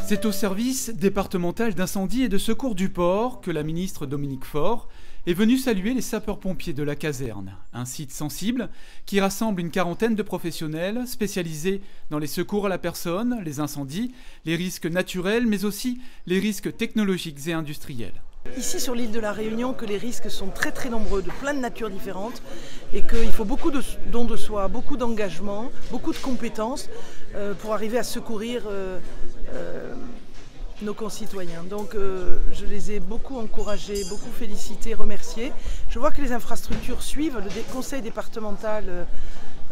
C'est au service départemental d'incendie et de secours du port que la ministre Dominique Faure est venue saluer les sapeurs-pompiers de la caserne, un site sensible qui rassemble une quarantaine de professionnels spécialisés dans les secours à la personne, les incendies, les risques naturels, mais aussi les risques technologiques et industriels. Ici sur l'île de la Réunion, que les risques sont très nombreux, de plein de natures différentes, et qu'il faut beaucoup de dons de soi, beaucoup d'engagement, beaucoup de compétences pour arriver à secourir nos concitoyens. Donc je les ai beaucoup encouragés, beaucoup félicités, remerciés. Je vois que les infrastructures suivent. Le conseil départemental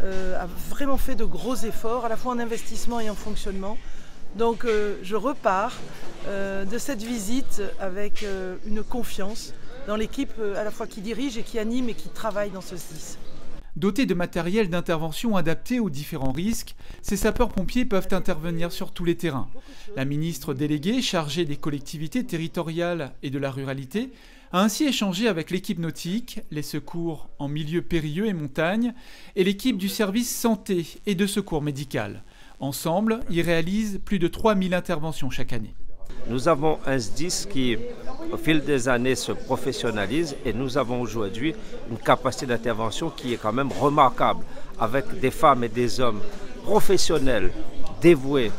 a vraiment fait de gros efforts, à la fois en investissement et en fonctionnement. Donc je repars de cette visite avec une confiance dans l'équipe à la fois qui dirige et qui anime et qui travaille dans ce SDIS. Dotés de matériel d'intervention adapté aux différents risques, ces sapeurs-pompiers peuvent intervenir sur tous les terrains. La ministre déléguée, chargée des collectivités territoriales et de la ruralité, a ainsi échangé avec l'équipe nautique, les secours en milieu périlleux et montagne, et l'équipe du service santé et de secours médical. Ensemble, ils réalisent plus de 3000 interventions chaque année. Nous avons un SDIS qui, au fil des années, se professionnalise et nous avons aujourd'hui une capacité d'intervention qui est quand même remarquable, avec des femmes et des hommes professionnels, dévoués,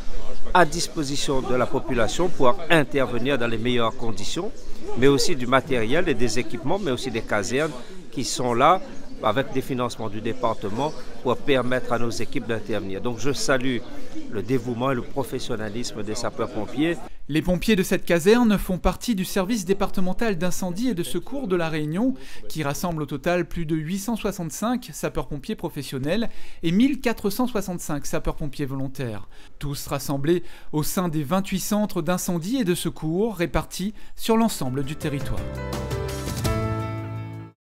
à disposition de la population pour intervenir dans les meilleures conditions, mais aussi du matériel et des équipements, mais aussi des casernes qui sont là avec des financements du département pour permettre à nos équipes d'intervenir. Donc je salue le dévouement et le professionnalisme des sapeurs-pompiers. Les pompiers de cette caserne font partie du service départemental d'incendie et de secours de la Réunion, qui rassemble au total plus de 865 sapeurs-pompiers professionnels et 1465 sapeurs-pompiers volontaires. Tous rassemblés au sein des 28 centres d'incendie et de secours répartis sur l'ensemble du territoire.